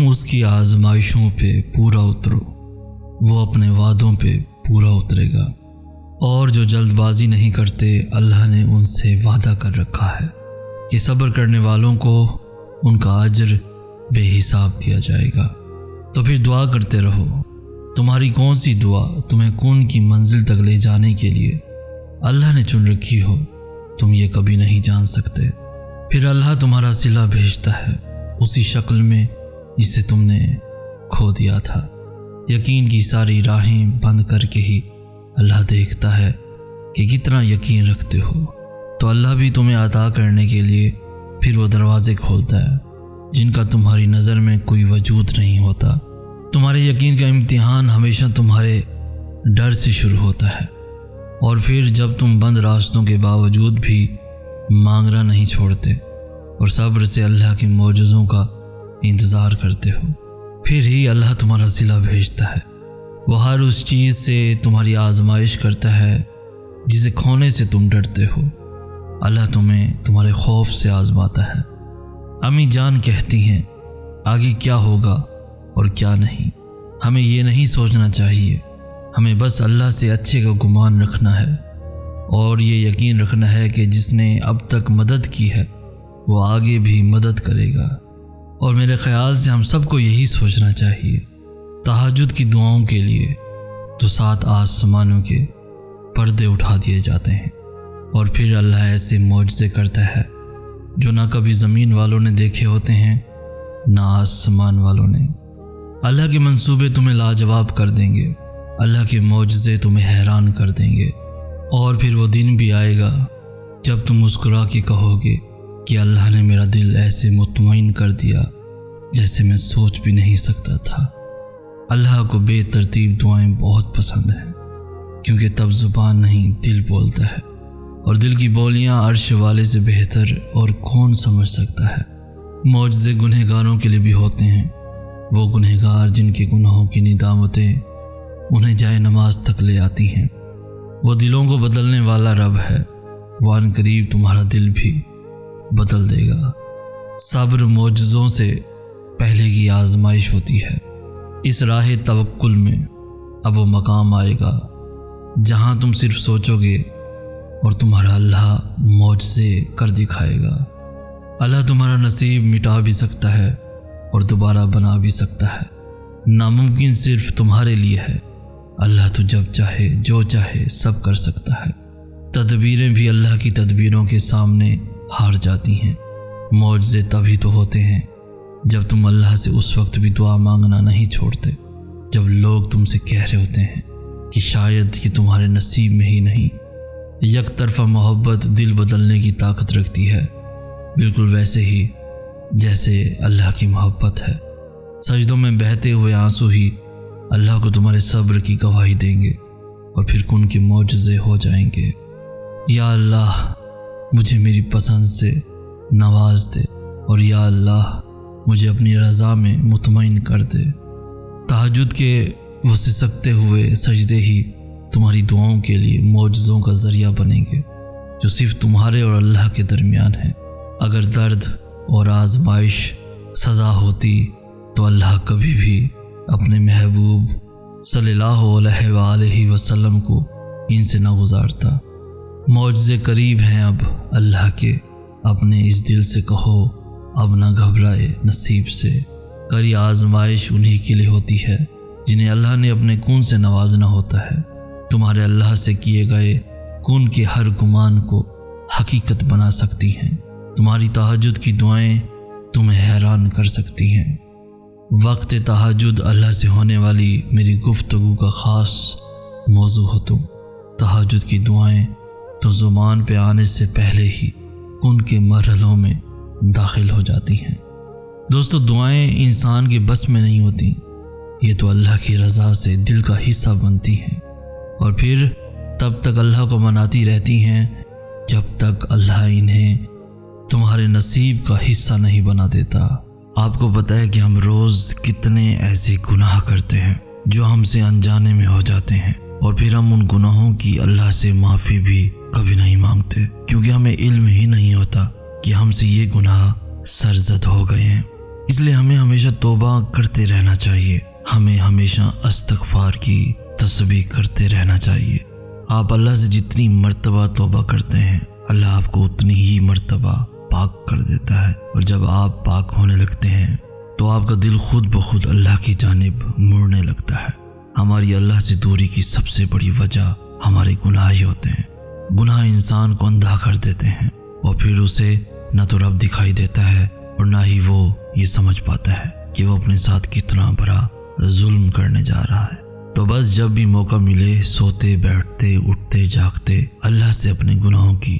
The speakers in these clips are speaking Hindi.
उसकी आजमाइशों पे पूरा उतरो, वो अपने वादों पे पूरा उतरेगा। और जो जल्दबाजी नहीं करते, अल्लाह ने उनसे वादा कर रखा है कि सब्र करने वालों को उनका अज्र बेहिसाब दिया जाएगा। तो फिर दुआ करते रहो। तुम्हारी कौन सी दुआ तुम्हें कौन की मंजिल तक ले जाने के लिए अल्लाह ने चुन रखी हो, तुम ये कभी नहीं जान सकते। फिर अल्लाह तुम्हारा सिला भेजता है उसी शक्ल में जिसे तुमने खो दिया था। यकीन की सारी राहें बंद करके ही अल्लाह देखता है कि कितना यकीन रखते हो, तो अल्लाह भी तुम्हें अता करने के लिए फिर वो दरवाज़े खोलता है जिनका तुम्हारी नज़र में कोई वजूद नहीं होता। तुम्हारे यकीन का इम्तिहान हमेशा तुम्हारे डर से शुरू होता है, और फिर जब तुम बंद रास्तों के बावजूद भी मांगना नहीं छोड़ते और सब्र से अल्लाह के मौजज़ों का इंतज़ार करते हो, फिर ही अल्लाह तुम्हारा सिला भेजता है। वो हर उस चीज़ से तुम्हारी आजमाइश करता है जिसे खोने से तुम डरते हो। अल्लाह तुम्हें तुम्हारे खौफ से आजमाता है। अम्मी जान कहती हैं, आगे क्या होगा और क्या नहीं हमें ये नहीं सोचना चाहिए, हमें बस अल्लाह से अच्छे का गुमान रखना है और ये यकीन रखना है कि जिसने अब तक मदद की है वो आगे भी मदद करेगा। और मेरे ख़्याल से हम सबको यही सोचना चाहिए। तहज्जुद की दुआओं के लिए तो 7 आसमानों के पर्दे उठा दिए जाते हैं, और फिर अल्लाह ऐसे मौजज़े करता है जो ना कभी ज़मीन वालों ने देखे होते हैं ना आसमान वालों ने। अल्लाह के मंसूबे तुम्हें लाजवाब कर देंगे, अल्लाह के मौजज़े तुम्हें हैरान कर देंगे। और फिर वो दिन भी आएगा जब तुम मुस्कुरा के कहोगे कि अल्लाह ने मेरा दिल ऐसे मुतमईन कर दिया जैसे मैं सोच भी नहीं सकता था। अल्लाह को बेतरतीब दुआएं बहुत पसंद हैं, क्योंकि तब ज़ुबान नहीं दिल बोलता है, और दिल की बोलियां अर्श वाले से बेहतर और कौन समझ सकता है। मौजज़े गुनहगारों के लिए भी होते हैं। वो गुनहगार जिनके गुनाहों की निदामतें उन्हें जाए नमाज तक ले आती हैं। वो दिलों को बदलने वाला रब है, वो अनकरीब तुम्हारा दिल भी बदल देगा। सब्र मौजज़ों से पहले की आजमाइश होती है। इस राह तवक्कुल में अब वो मकाम आएगा जहाँ तुम सिर्फ सोचोगे और तुम्हारा अल्लाह मौजज़े कर दिखाएगा। अल्लाह तुम्हारा नसीब मिटा भी सकता है और दोबारा बना भी सकता है। नामुमकिन सिर्फ तुम्हारे लिए है। अल्लाह तो जब चाहे जो चाहे सब कर सकता है। तदबीरें भी अल्लाह की तदबीरों के सामने हार जाती हैं। मौजज़े तभी तो होते हैं जब तुम अल्लाह से उस वक्त भी दुआ मांगना नहीं छोड़ते, जब लोग तुमसे कह रहे होते हैं कि शायद ये तुम्हारे नसीब में ही नहीं। एक तरफा मोहब्बत दिल बदलने की ताकत रखती है, बिल्कुल वैसे ही जैसे अल्लाह की मोहब्बत है। सजदों में बहते हुए आंसू ही अल्लाह को तुम्हारे सब्र की गवाही देंगे और फिर उनके मौजज़े हो जाएंगे। या अल्लाह मुझे मेरी पसंद से नवाज दे, और या अल्लाह मुझे अपनी रज़ा में मुतमईन कर दे। तहज्जुद के वो सिसकते हुए सजदे ही तुम्हारी दुआओं के लिए मौजज़ों का ज़रिया बनेंगे जो सिर्फ तुम्हारे और अल्लाह के दरमियान है। अगर दर्द और आजमाइश सज़ा होती तो अल्लाह कभी भी अपने महबूब सल्लल्लाहु अलैहि वसल्लम को इनसे न गुजारता। मौजज़े करीब हैं अब अल्लाह के, अपने इस दिल से कहो अब ना घबराए नसीब से। करी आजमाइश उन्हीं के लिए होती है जिन्हें अल्लाह ने अपने खून से नवाजना होता है। तुम्हारे अल्लाह से किए गए खून के हर गुमान को हकीकत बना सकती हैं। तुम्हारी तहज्जुद की दुआएं तुम्हें हैरान कर सकती हैं। वक्त तहज्जुद अल्लाह से होने वाली मेरी गुफ्तगू का ख़ास मौजू हो तुम। तहज्जुद की दुआएं तो ज़ुबान पे आने से पहले ही उनके मरहलों में दाखिल हो जाती हैं। दोस्तों, दुआएं इंसान के बस में नहीं होती, ये तो अल्लाह की रज़ा से दिल का हिस्सा बनती हैं, और फिर तब तक अल्लाह को मनाती रहती हैं जब तक अल्लाह इन्हें तुम्हारे नसीब का हिस्सा नहीं बना देता। आपको पता है कि हम रोज़ कितने ऐसे गुनाह करते हैं जो हमसे अनजाने में हो जाते हैं, और फिर हम उन गुनाहों की अल्लाह से माफ़ी भी कभी नहीं मांगते, क्योंकि हमें इल्म ही नहीं होता कि हमसे ये गुनाह सरजद हो गए हैं। इसलिए हमें हमेशा तौबा करते रहना चाहिए। हमें हमेशा इस्तिग़फ़ार की तस्बीह करते रहना चाहिए। आप अल्लाह से जितनी मर्तबा तौबा करते हैं, अल्लाह आपको उतनी ही मर्तबा पाक कर देता है। और जब आप पाक होने लगते हैं तो आपका दिल खुद ब खुद अल्लाह की जानिब मुड़ने लगता है। हमारी अल्लाह से दूरी की सबसे बड़ी वजह हमारे गुनाह ही होते हैं। गुनाह इंसान को अंधा कर देते हैं और फिर उसे न तो रब दिखाई देता है और ना ही वो ये समझ पाता है कि वो अपने साथ कितना बड़ा जुल्म करने जा रहा है। तो बस जब भी मौका मिले सोते बैठते उठते जागते अल्लाह से अपने गुनाहों की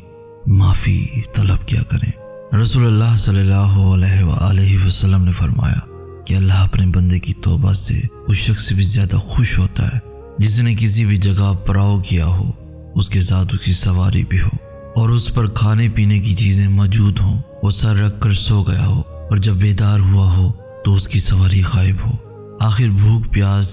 माफ़ी तलब किया करें। रसूलुल्लाह सल्लल्लाहु अलैहि वसल्लम ने फरमाया कि अल्लाह अपने बंदे की तौबा से उस शख्स से भी ज़्यादा खुश होता है जिसने किसी भी जगह पड़ाव किया हो, उसके साथ उसकी सवारी भी हो और उस पर खाने पीने की चीज़ें मौजूद हों, वो सर रख कर सो गया हो और जब बेदार हुआ हो तो उसकी सवारी गायब हो। आखिर भूख प्यास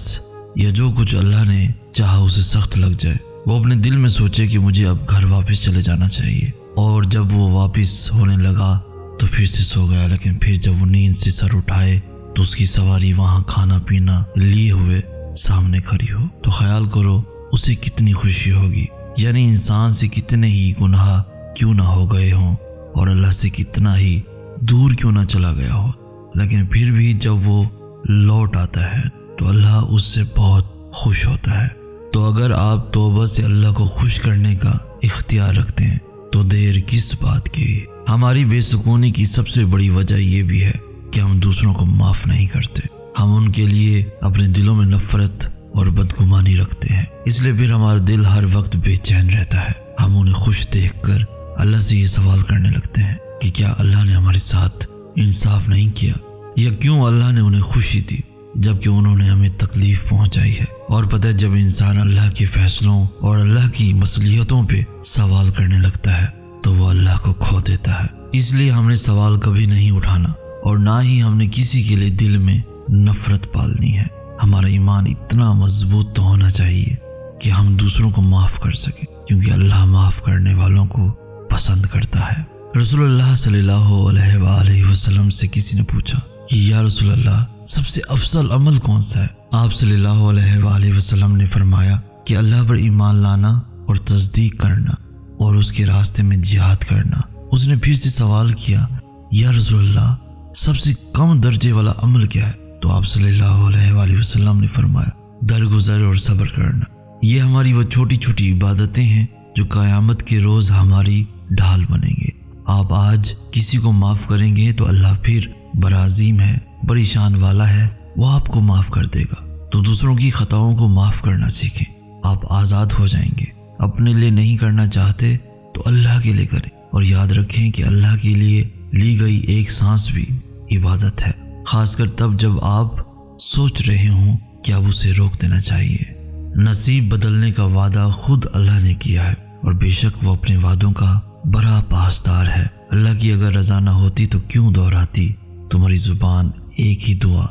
या जो कुछ अल्लाह ने चाहा उसे सख्त लग जाए, वो अपने दिल में सोचे कि मुझे अब घर वापस चले जाना चाहिए और जब वो वापस होने लगा तो फिर से सो गया। लेकिन फिर जब वो नींद से सर उठाए तो उसकी सवारी वहाँ खाना पीना लिए हुए सामने खड़ी हो, तो ख्याल करो उसे कितनी खुशी होगी। यानी इंसान से कितने ही गुनाह क्यों ना हो गए हों और अल्लाह से कितना ही दूर क्यों ना चला गया हो, लेकिन फिर भी जब वो लौट आता है तो अल्लाह उससे बहुत खुश होता है। तो अगर आप तौबा से अल्लाह को खुश करने का इख्तियार रखते हैं तो देर किस बात की। हमारी बेसुकूनी की सबसे बड़ी वजह यह भी है कि हम दूसरों को माफ़ नहीं करते। हम उनके लिए अपने दिलों में नफरत और बदगुमानी रखते हैं, इसलिए फिर हमारा दिल हर वक्त बेचैन रहता है। हम उन्हें खुश देखकर अल्लाह से ये सवाल करने लगते हैं कि क्या अल्लाह ने हमारे साथ इंसाफ नहीं किया या क्यों अल्लाह ने उन्हें खुशी दी जबकि उन्होंने हमें तकलीफ पहुंचाई है। और पता है, जब इंसान अल्लाह के फैसलों और अल्लाह की मसलियतों पे सवाल करने लगता है तो वो अल्लाह को खो देता है। इसलिए हमने सवाल कभी नहीं उठाना और ना ही हमने किसी के लिए दिल में नफरत पालनी है। हमारा ईमान इतना मजबूत तो होना चाहिए कि हम दूसरों को माफ़ कर सकें, क्योंकि अल्लाह माफ़ करने वालों को पसंद करता है। रसूलुल्लाह सल्लल्लाहु अलैहि वसल्लम से किसी ने पूछा कि या रसूलल्लाह, सबसे अफजल अमल कौन सा है? आप सल्लल्लाहु अलैहि वसल्लम ने फरमाया कि अल्लाह पर ईमान लाना और तस्दीक करना और उसके रास्ते में जिहाद करना। उसने फिर से सवाल किया, या रसूलल्लाह, सबसे कम दर्जे वाला अमल क्या है? तो आप सल्लल्लाहु अलैहि वसल्लम ने फरमाया, दरगुजर और सब्र करना। ये हमारी वो छोटी छोटी इबादतें हैं जो क़यामत के रोज़ हमारी ढाल बनेंगे। आप आज किसी को माफ़ करेंगे तो अल्लाह फिर बराज़ीम है, बड़ी शान वाला है, वो आपको माफ़ कर देगा। तो दूसरों की खताओं को माफ़ करना सीखें, आप आज़ाद हो जाएंगे। अपने लिए नहीं करना चाहते तो अल्लाह के लिए करें और याद रखें कि अल्लाह के लिए ली गई एक सांस भी इबादत है, खासकर तब जब आप सोच रहे हों कि अब उसे रोक देना चाहिए। नसीब बदलने का वादा खुद अल्लाह ने किया है और बेशक वो अपने वादों का बड़ा पासदार है। अल्लाह की अगर रज़ा ना होती तो क्यों दोहराती तुम्हारी ज़ुबान एक ही दुआ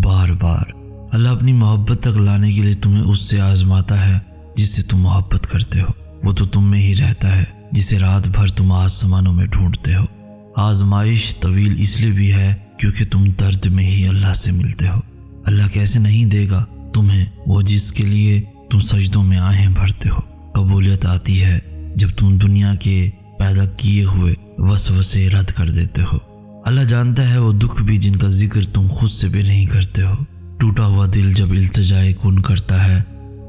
बार बार। अल्लाह अपनी मोहब्बत तक लाने के लिए तुम्हें उससे आजमाता है जिससे तुम मोहब्बत करते हो। वो तो तुम में ही रहता है जिसे रात भर तुम आसमानों में ढूंढते हो। आजमाइश तवील इसलिए भी है क्योंकि तुम दर्द में ही अल्लाह से मिलते हो। अल्लाह कैसे नहीं देगा तुम्हें वो जिसके लिए तुम सजदों में आहें भरते हो। कबूलियत आती है जब तुम दुनिया के पैदा किए हुए वसवसे रद्द कर देते हो। अल्लाह जानता है वो दुख भी जिनका जिक्र तुम खुद से भी नहीं करते हो। टूटा हुआ दिल जब इल्तिजाए कुन करता है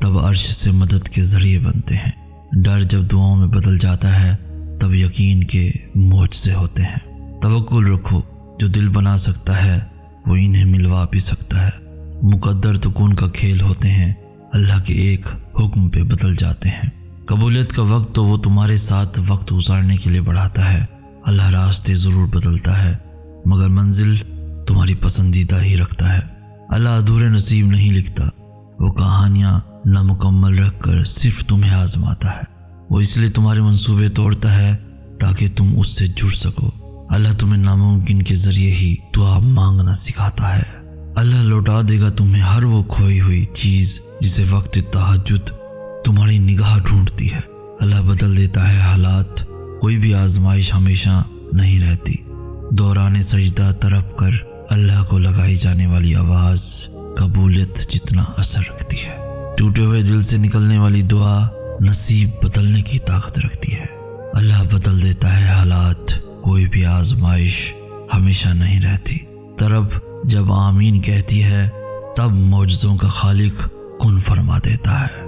तब अर्श से मदद के जरिए बनते हैं। डर जब दुआओं में बदल जाता है तब यकीन के मोज़े होते हैं। तवक्कुल रखो, जो दिल बना सकता है वो इन्हें मिलवा भी सकता है। मुकद्दर तो कुन का खेल होते हैं, अल्लाह के एक हुक्म पे बदल जाते हैं। कबूलियत का वक्त तो वो तुम्हारे साथ वक्त गुजारने के लिए बढ़ाता है। अल्लाह रास्ते ज़रूर बदलता है मगर मंजिल तुम्हारी पसंदीदा ही रखता है। अल्लाह अधूरे नसीब नहीं लिखता, वो कहानियाँ नामुकम्मल रख कर सिर्फ तुम्हें आजमाता है। वो इसलिए तुम्हारे मंसूबे तोड़ता है ताकि तुम उससे जुड़ सको। अल्लाह तुम्हें नामुमकिन के ज़रिए ही दुआ मांगना सिखाता है। अल्लाह लौटा देगा तुम्हें हर वो खोई हुई चीज़ जिसे वक्त तहज्जुद तुम्हारी निगाह ढूंढती है। अल्लाह बदल देता है हालात, कोई भी आजमाइश हमेशा नहीं रहती। दौरान सजदा तरफ कर अल्लाह को लगाई जाने वाली आवाज़ कबूलियत जितना असर रखती है। टूटे हुए दिल से निकलने वाली दुआ नसीब बदलने की ताकत रखती है। अल्लाह बदल देता है हालात, कोई भी आजमाइश हमेशा नहीं रहती। तरब जब आमीन कहती है तब मौजज़ों का खालिक कुन फरमा देता है।